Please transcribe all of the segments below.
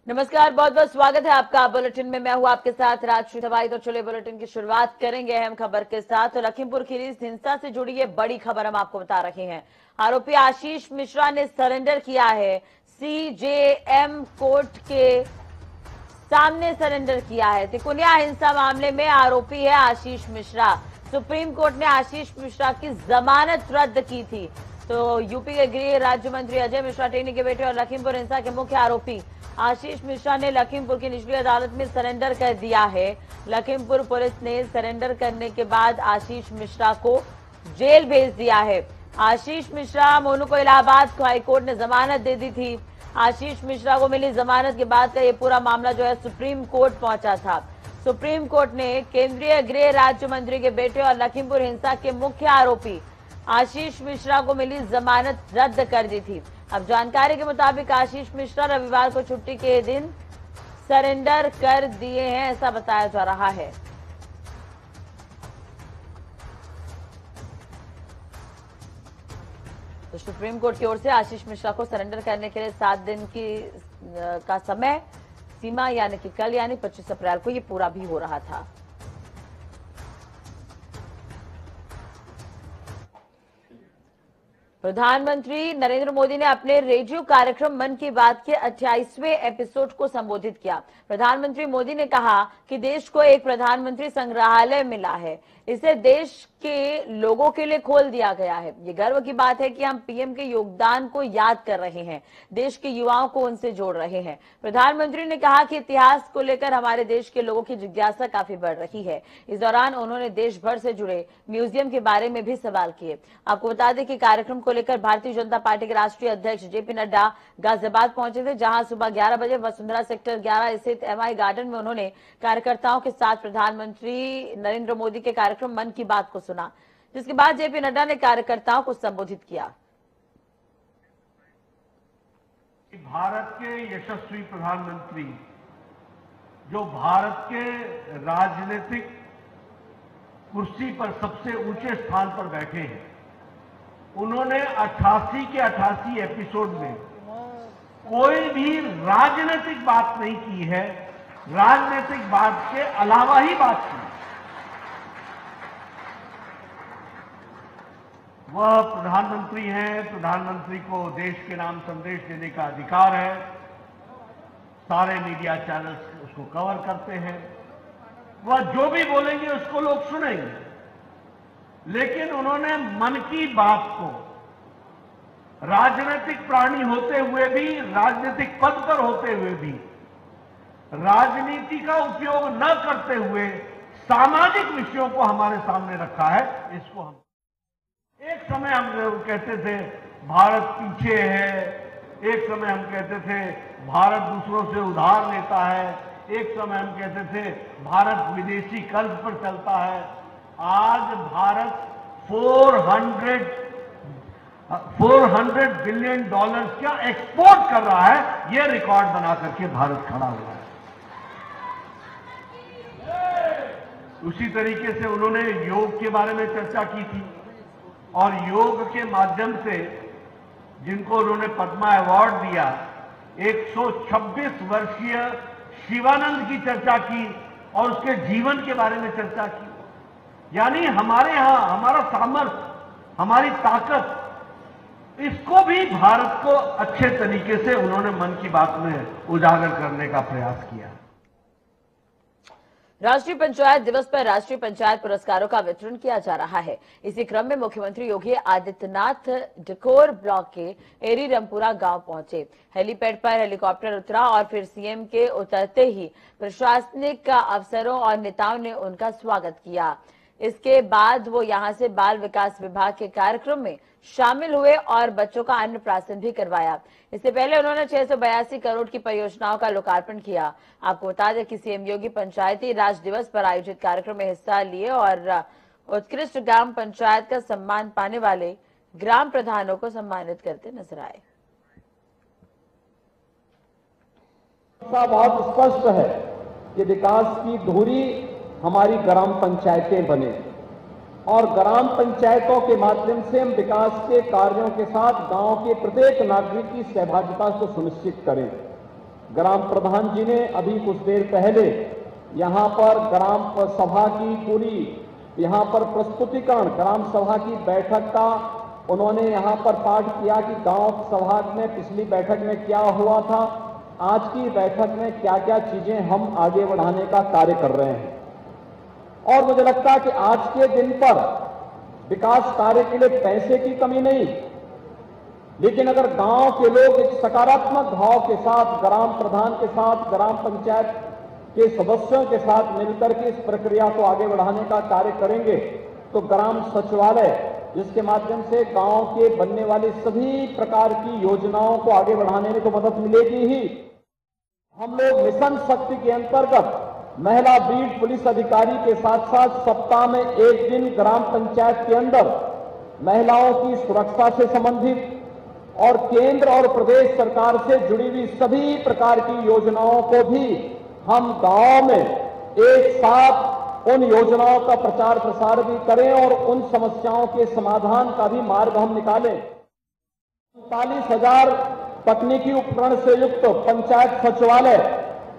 नमस्कार, बहुत बहुत स्वागत है आपका बुलेटिन में। मैं हूं आपके साथ राजश्री दवाई। तो चलिए बुलेटिन की शुरुआत करेंगे अहम खबर के साथ। तो लखीमपुर खीरी हिंसा से जुड़ी ये बड़ी खबर हम आपको बता रहे हैं। आरोपी आशीष मिश्रा ने सरेंडर किया है। सीजेएम कोर्ट के सामने सरेंडर किया है। तिकोनिया हिंसा मामले में आरोपी है आशीष मिश्रा। सुप्रीम कोर्ट ने आशीष मिश्रा की जमानत रद्द की थी। तो यूपी के गृह राज्य मंत्री अजय मिश्रा टेनी के बेटे और लखीमपुर हिंसा के मुख्य आरोपी आशीष मिश्रा ने लखीमपुर की निचली अदालत में सरेंडर कर दिया है। लखीमपुर पुलिस ने सरेंडर करने के बाद आशीष मिश्रा को जेल भेज दिया है। आशीष मिश्रा मोनू को इलाहाबाद हाईकोर्ट ने जमानत दे दी थी। आशीष मिश्रा को मिली जमानत के बाद का ये पूरा मामला जो है सुप्रीम कोर्ट पहुंचा था। सुप्रीम कोर्ट ने केंद्रीय गृह राज्य मंत्री के बेटे और लखीमपुर हिंसा के मुख्य आरोपी आशीष मिश्रा को मिली जमानत रद्द कर दी थी। अब जानकारी के मुताबिक आशीष मिश्रा रविवार को छुट्टी के दिन सरेंडर कर दिए हैं, ऐसा बताया जा रहा है। तो सुप्रीम कोर्ट की ओर से आशीष मिश्रा को सरेंडर करने के लिए 7 दिन का समय सीमा यानी कि कल यानी 25 अप्रैल को ये पूरा भी हो रहा था। प्रधानमंत्री नरेंद्र मोदी ने अपने रेडियो कार्यक्रम मन की बात के 28वें एपिसोड को संबोधित किया। प्रधानमंत्री मोदी ने कहा कि देश को एक प्रधानमंत्री संग्रहालय मिला है। इसे देश के लोगों के लिए खोल दिया गया है। ये गर्व की बात है कि हम पीएम के योगदान को याद कर रहे हैं, देश के युवाओं को उनसे जोड़ रहे हैं। प्रधानमंत्री ने कहा कि इतिहास को लेकर हमारे देश के लोगों की जिज्ञासा काफी बढ़ रही है। इस दौरान उन्होंने देश भर से जुड़े म्यूजियम के बारे में भी सवाल किए। आपको बता दें कि कार्यक्रम को लेकर भारतीय जनता पार्टी के राष्ट्रीय अध्यक्ष जेपी नड्डा गाजियाबाद पहुंचे थे, जहां सुबह 11 बजे वसुंधरा सेक्टर 11 स्थित एमआई गार्डन में उन्होंने कार्यकर्ताओं के साथ प्रधानमंत्री नरेंद्र मोदी के कार्यक्रम मन की बात को सुना, जिसके बाद जेपी नड्डा ने कार्यकर्ताओं को संबोधित किया। भारत के यशस्वी प्रधानमंत्री जो भारत के राजनीतिक कुर्सी पर सबसे ऊंचे स्थान पर बैठे हैं, उन्होंने 88 के 88 एपिसोड में कोई भी राजनीतिक बात नहीं की है, राजनीतिक बात के अलावा ही बात की। वह प्रधानमंत्री हैं, प्रधानमंत्री को देश के नाम संदेश देने का अधिकार है। सारे मीडिया चैनल्स उसको कवर करते हैं। वह जो भी बोलेंगे उसको लोग सुनेंगे, लेकिन उन्होंने मन की बात को राजनीतिक प्राणी होते हुए भी, राजनीतिक पद पर होते हुए भी, राजनीति का उपयोग न करते हुए सामाजिक विषयों को हमारे सामने रखा है। इसको हम एक समय हम कहते थे भारत पीछे है, एक समय हम कहते थे भारत दूसरों से उधार लेता है, एक समय हम कहते थे भारत विदेशी कर्ज पर चलता है। आज भारत 400 बिलियन डॉलर्स का एक्सपोर्ट कर रहा है। यह रिकॉर्ड बना करके भारत खड़ा हुआ है। उसी तरीके से उन्होंने योग के बारे में चर्चा की थी और योग के माध्यम से जिनको उन्होंने पद्मा अवार्ड दिया, 126 वर्षीय शिवानंद की चर्चा की और उसके जीवन के बारे में चर्चा की। यानी हमारे यहां हमारा सामर्थ्य, हमारी ताकत, इसको भी भारत को अच्छे तरीके से उन्होंने मन की बात में उजागर करने का प्रयास किया। राष्ट्रीय पंचायत दिवस पर राष्ट्रीय पंचायत पुरस्कारों का वितरण किया जा रहा है। इसी क्रम में मुख्यमंत्री योगी आदित्यनाथ डिकोर ब्लॉक के एरी रमपुरा गांव पहुंचे। हेलीपैड पर हेलीकॉप्टर उतरा और फिर सीएम के उतरते ही प्रशासनिक अफसरों और नेताओं ने उनका स्वागत किया। इसके बाद वो यहां से बाल विकास विभाग के कार्यक्रम में शामिल हुए और बच्चों का अन्नप्राशन भी करवाया। इससे पहले उन्होंने 682 करोड़ की परियोजनाओं का लोकार्पण किया। आपको बता दें कि सीएम योगी पंचायती राज दिवस पर आयोजित कार्यक्रम में हिस्सा लिए और उत्कृष्ट ग्राम पंचायत का सम्मान पाने वाले ग्राम प्रधानों को सम्मानित करते नजर आए। बहुत स्पष्ट है कि विकास की धुरी हमारी ग्राम पंचायतें बने और ग्राम पंचायतों के माध्यम से हम विकास के कार्यों के साथ गांव के प्रत्येक नागरिक की सहभागिता को सुनिश्चित करें। ग्राम प्रधान जी ने अभी कुछ देर पहले यहाँ पर ग्राम सभा की पूरी यहाँ पर प्रस्तुतिकरण ग्राम सभा की बैठक का उन्होंने यहाँ पर पाठ किया कि गांव सभा में पिछली बैठक में क्या हुआ था, आज की बैठक में क्या क्या चीजें हम आगे बढ़ाने का कार्य कर रहे हैं। और मुझे लगता है कि आज के दिन पर विकास कार्य के लिए पैसे की कमी नहीं, लेकिन अगर गांव के लोग एक सकारात्मक भाव के साथ ग्राम प्रधान के साथ ग्राम पंचायत के सदस्यों के साथ मिलकर के इस प्रक्रिया को आगे बढ़ाने का कार्य करेंगे तो ग्राम सचिवालय जिसके माध्यम से गांव के बनने वाली सभी प्रकार की योजनाओं को आगे बढ़ाने में तो मदद मिलेगी ही। हम लोग मिशन शक्ति के अंतर्गत महिला बीट पुलिस अधिकारी के साथ साथ सप्ताह में एक दिन ग्राम पंचायत के अंदर महिलाओं की सुरक्षा से संबंधित और केंद्र और प्रदेश सरकार से जुड़ी हुई सभी प्रकार की योजनाओं को भी हम गांव में एक साथ उन योजनाओं का प्रचार प्रसार भी करें और उन समस्याओं के समाधान का भी मार्ग हम निकालें। 45,000 तकनीकी उपकरण से युक्त पंचायत सचिवालय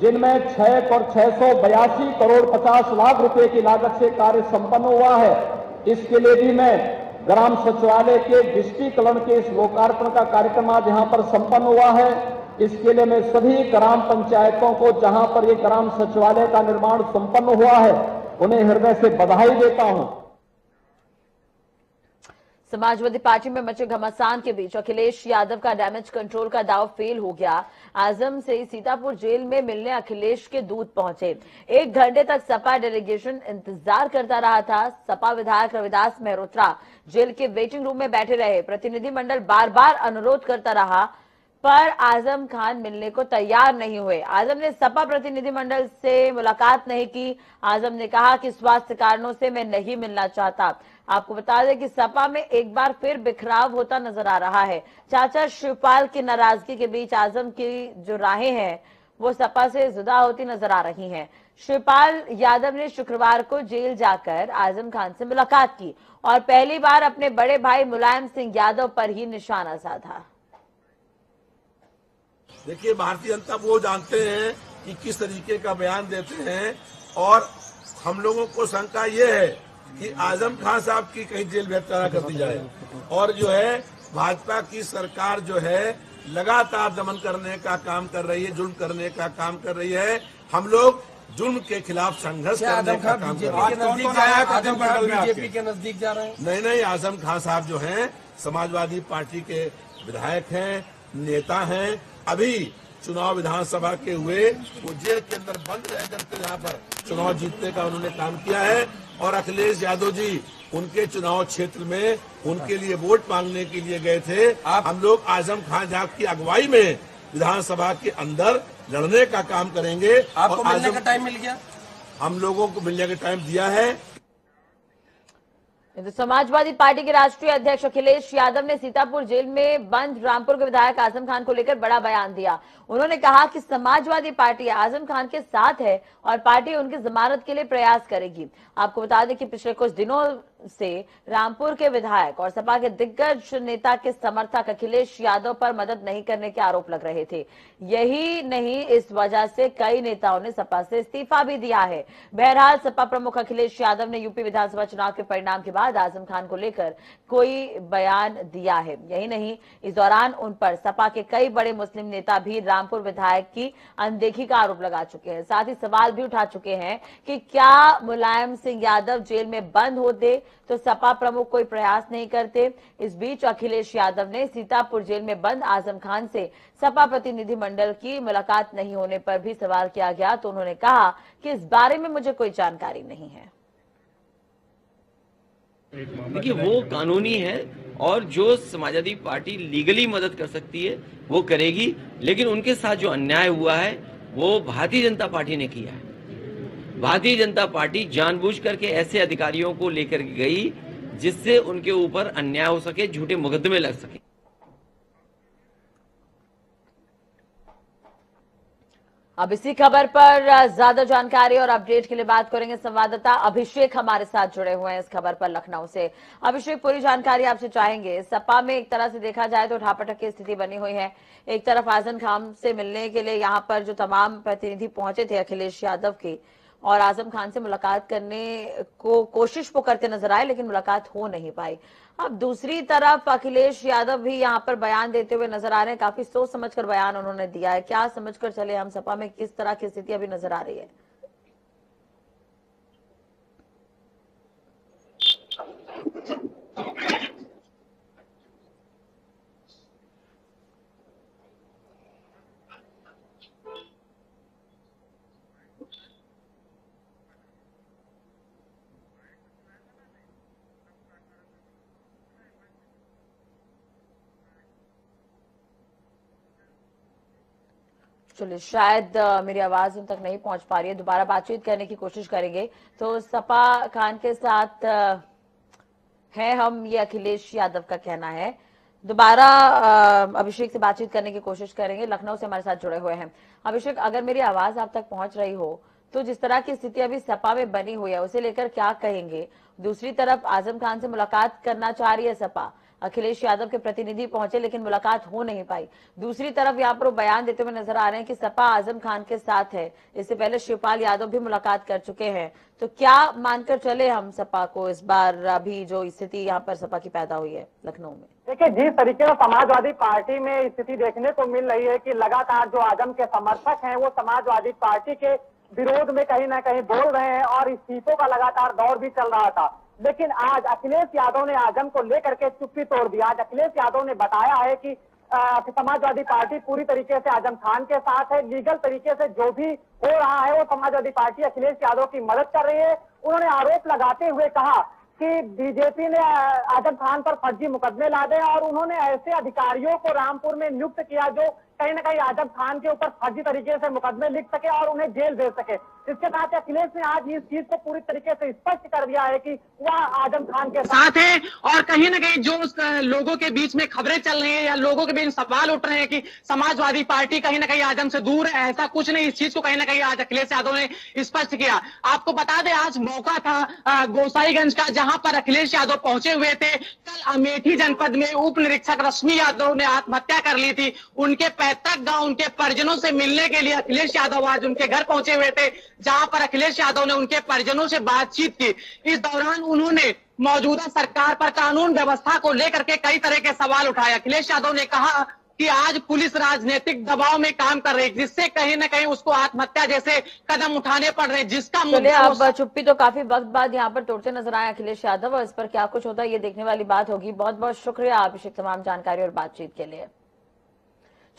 जिनमें 682 करोड़ 50 लाख रुपए की लागत से कार्य संपन्न हुआ है, इसके लिए भी मैं ग्राम सचिवालय के डिजिटीकरण के इस लोकार्पण का कार्यक्रम आज यहां पर संपन्न हुआ है। इसके लिए मैं सभी ग्राम पंचायतों को जहां पर ये ग्राम सचिवालय का निर्माण संपन्न हुआ है उन्हें हृदय से बधाई देता हूं। समाजवादी पार्टी में मचे घमासान के बीच अखिलेश यादव का डैमेज कंट्रोल का दाव फेल हो गया। आजम से सीतापुर जेल में मिलने अखिलेश के दूत पहुंचे। 1 घंटे तक सपा डेलीगेशन इंतजार करता रहा था। सपा विधायक रविदास मेहरोत्रा जेल के वेटिंग रूम में बैठे रहे। प्रतिनिधिमंडल बार बार अनुरोध करता रहा पर आजम खान मिलने को तैयार नहीं हुए। आजम ने सपा प्रतिनिधिमंडल से मुलाकात नहीं की। आजम ने कहा कि स्वास्थ्य कारणों से मैं नहीं मिलना चाहता। आपको बता दें कि सपा में एक बार फिर बिखराव होता नजर आ रहा है। चाचा शिवपाल की नाराजगी के बीच आजम की जो राहें हैं वो सपा से जुदा होती नजर आ रही हैं। शिवपाल यादव ने शुक्रवार को जेल जाकर आजम खान से मुलाकात की और पहली बार अपने बड़े भाई मुलायम सिंह यादव पर ही निशाना साधा। देखिए, भारतीय जनता वो जानते हैं कि किस तरीके का बयान देते हैं और हम लोगों को शंका ये है कि आजम खान साहब की कहीं जेल भेजना कर दी जाए और जो है भाजपा की सरकार जो है लगातार दमन करने का काम कर रही है, जुल्म करने का काम कर रही है। हम लोग जुल्म के खिलाफ संघर्ष करने का काम कर रहे हैं। बीजेपी के नजदीक जा रहे हैं। नहीं, आजम खान साहब जो हैं समाजवादी पार्टी के विधायक हैं, नेता हैं। अभी चुनाव विधानसभा के हुए वो जेल के अंदर बंद रह करके यहाँ पर चुनाव जीतने का उन्होंने काम किया है और अखिलेश यादव जी उनके चुनाव क्षेत्र में उनके लिए वोट मांगने के लिए गए थे। हम लोग आजम खान साहब की अगुवाई में विधानसभा के अंदर लड़ने का काम करेंगे। आपको मिलने का टाइम मिल गया? हम लोगों को मिलने का टाइम दिया है। तो समाजवादी पार्टी के राष्ट्रीय अध्यक्ष अखिलेश यादव ने सीतापुर जेल में बंद रामपुर के विधायक आजम खान को लेकर बड़ा बयान दिया। उन्होंने कहा कि समाजवादी पार्टी आजम खान के साथ है और पार्टी उनकी जमानत के लिए प्रयास करेगी। आपको बता दें कि पिछले कुछ दिनों से रामपुर के विधायक और सपा के दिग्गज नेता के समर्थक अखिलेश यादव पर मदद नहीं करने के आरोप लग रहे थे। यही नहीं, इस वजह से कई नेताओं ने सपा से इस्तीफा भी दिया है। बहरहाल सपा प्रमुख अखिलेश यादव ने यूपी विधानसभा चुनाव के परिणाम के बाद आजम खान को लेकर कोई बयान दिया है। यही नहीं, इस दौरान उन पर सपा के कई बड़े मुस्लिम नेता भी रामपुर विधायक की अनदेखी का आरोप लगा चुके हैं। साथ ही सवाल भी उठा चुके हैं कि क्या मुलायम सिंह यादव जेल में बंद होते तो सपा प्रमुख कोई प्रयास नहीं करते। इस बीच अखिलेश यादव ने सीतापुर जेल में बंद आजम खान से सपा प्रतिनिधिमंडल की मुलाकात नहीं होने पर भी सवाल किया गया तो उन्होंने कहा कि इस बारे में मुझे कोई जानकारी नहीं है। देखिए, वो कानूनी है और जो समाजवादी पार्टी लीगली मदद कर सकती है वो करेगी, लेकिन उनके साथ जो अन्याय हुआ है वो भारतीय जनता पार्टी ने किया है। भारतीय जनता पार्टी जानबूझ करके ऐसे अधिकारियों को लेकर गई जिससे उनके ऊपर अन्याय हो सके, झूठे मुकदमे लग सके। अब इसी खबर पर ज्यादा जानकारी और अपडेट के लिए बात करेंगे संवाददाता अभिषेक हमारे साथ जुड़े हुए हैं इस खबर पर लखनऊ से। अभिषेक, पूरी जानकारी आपसे चाहेंगे। सपा में एक तरह से देखा जाए तो उठापटक की स्थिति बनी हुई है। एक तरफ आजम खान से मिलने के लिए यहाँ पर जो तमाम प्रतिनिधि पहुंचे थे अखिलेश यादव के, और आजम खान से मुलाकात करने को कोशिश वो करते नजर आए, लेकिन मुलाकात हो नहीं पाई। अब दूसरी तरफ अखिलेश यादव भी यहां पर बयान देते हुए नजर आ रहे हैं। काफी सोच समझकर बयान उन्होंने दिया है। क्या समझकर चले हम, सपा में किस तरह की स्थिति अभी नजर आ रही है? चलिए, शायद मेरी आवाज उन तक नहीं पहुंच पा रही है। दोबारा बातचीत करने की कोशिश करेंगे। तो सपा खान के साथ है हम, ये अखिलेश यादव का कहना है। दोबारा अभिषेक से बातचीत करने की कोशिश करेंगे। लखनऊ से हमारे साथ जुड़े हुए हैं अभिषेक। अगर मेरी आवाज आप तक पहुंच रही हो तो जिस तरह की स्थिति अभी सपा में बनी हुई है उसे लेकर क्या कहेंगे? दूसरी तरफ आजम खान से मुलाकात करना चाह रही है सपा। अखिलेश यादव के प्रतिनिधि पहुंचे लेकिन मुलाकात हो नहीं पाई। दूसरी तरफ यहाँ पर वो बयान देते हुए नजर आ रहे हैं कि सपा आजम खान के साथ है। इससे पहले शिवपाल यादव भी मुलाकात कर चुके हैं। तो क्या मानकर चले हम सपा को इस बार अभी जो स्थिति यहाँ पर सपा की पैदा हुई है लखनऊ में? देखिए, जिस तरीके से समाजवादी पार्टी में स्थिति देखने को मिल रही है कि लगातार जो आजम के समर्थक हैं वो समाजवादी पार्टी के विरोध में कहीं ना कहीं बोल रहे हैं और इस्तीफों का लगातार दौर भी चल रहा था। लेकिन आज अखिलेश यादव ने आजम को लेकर के चुप्पी तोड़ दिया। आज अखिलेश यादव ने बताया है कि समाजवादी पार्टी पूरी तरीके से आजम खान के साथ है। लीगल तरीके से जो भी हो रहा है वो समाजवादी पार्टी अखिलेश यादव की मदद कर रही है। उन्होंने आरोप लगाते हुए कहा कि बीजेपी ने आजम खान पर फर्जी मुकदमे लादे और उन्होंने ऐसे अधिकारियों को रामपुर में नियुक्त किया जो कहीं ना कहीं आजम खान के ऊपर फर्जी तरीके से मुकदमे लिख सके और उन्हें जेल भेज सके। इसके साथ अखिलेश ने आज इस चीज को पूरी तरीके से स्पष्ट कर दिया है कि वह आजम खान के साथ है। और कहीं ना कहीं जो लोगों के बीच में खबरें चल रही है या लोगों के बीच सवाल उठ रहे हैं कि समाजवादी पार्टी कहीं ना कहीं आजम से दूर है, ऐसा कुछ नहीं। इस चीज को कहीं ना कहीं आज अखिलेश यादव ने स्पष्ट किया। आपको बता दें, आज मौका था गोसाईगंज का जहां पर अखिलेश यादव पहुंचे हुए थे। कल अमेठी जनपद में उप निरीक्षक रश्मि यादव ने आत्महत्या कर ली थी। उनके पैतृक गांव उनके परिजनों से मिलने के लिए अखिलेश यादव आज उनके घर पहुंचे हुए थे, जहां पर अखिलेश यादव ने उनके परिजनों से बातचीत की। इस दौरान उन्होंने मौजूदा सरकार पर कानून व्यवस्था को लेकर के कई तरह के सवाल उठाए। अखिलेश यादव ने कहा कि आज पुलिस राजनीतिक दबाव में काम कर रही है, जिससे कहीं ना कहीं उसको आत्महत्या जैसे कदम उठाने पड़ रहे हैं, जिसका अब चुप्पी तो काफी वक्त बाद यहाँ पर तोड़ते नजर आए अखिलेश यादव, और इस पर क्या कुछ होता है ये देखने वाली बात होगी। बहुत बहुत शुक्रिया अभिषेक तमाम जानकारी और बातचीत के लिए।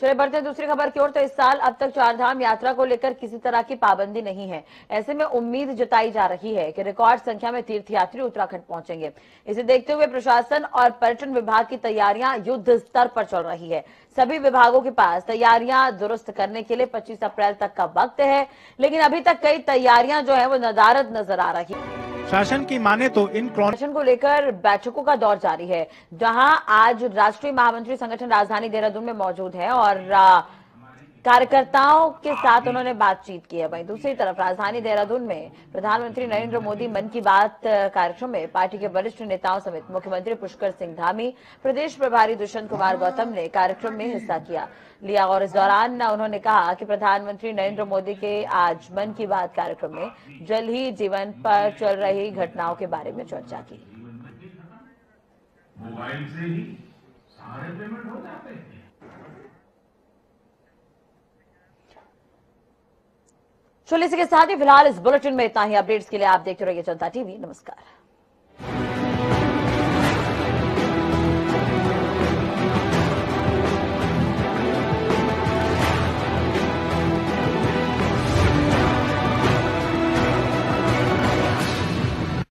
चलिए बढ़ते हैं दूसरी खबर की ओर। तो इस साल अब तक चारधाम यात्रा को लेकर किसी तरह की पाबंदी नहीं है। ऐसे में उम्मीद जताई जा रही है कि रिकॉर्ड संख्या में तीर्थयात्री उत्तराखंड पहुंचेंगे। इसे देखते हुए प्रशासन और पर्यटन विभाग की तैयारियां युद्ध स्तर पर चल रही है। सभी विभागों के पास तैयारियां दुरुस्त करने के लिए 25 अप्रैल तक का वक्त है, लेकिन अभी तक कई तैयारियां जो है वो नदारद नजर आ रही है। शासन की माने तो इन शासन को लेकर बैठकों का दौर जारी है, जहां आज राष्ट्रीय महामंत्री संगठन राजधानी देहरादून में मौजूद है और कार्यकर्ताओं के साथ उन्होंने बातचीत की है। वहीं दूसरी तरफ राजधानी देहरादून में प्रधानमंत्री नरेंद्र मोदी मन की बात कार्यक्रम में पार्टी के वरिष्ठ नेताओं समेत मुख्यमंत्री पुष्कर सिंह धामी, प्रदेश प्रभारी दुष्यंत कुमार गौतम ने कार्यक्रम में हिस्सा लिया और इस दौरान उन्होंने कहा कि प्रधानमंत्री नरेंद्र मोदी के आज मन की बात कार्यक्रम में जल ही जीवन पर चल रही घटनाओं के बारे में चर्चा की। मोबाइल से ही सारे पेमेंट हो जाते हैं। चलिए, इसी के साथ ही फिलहाल इस बुलेटिन में इतना ही। अपडेट्स के लिए आप देखते रहिए जनता टीवी। नमस्कार।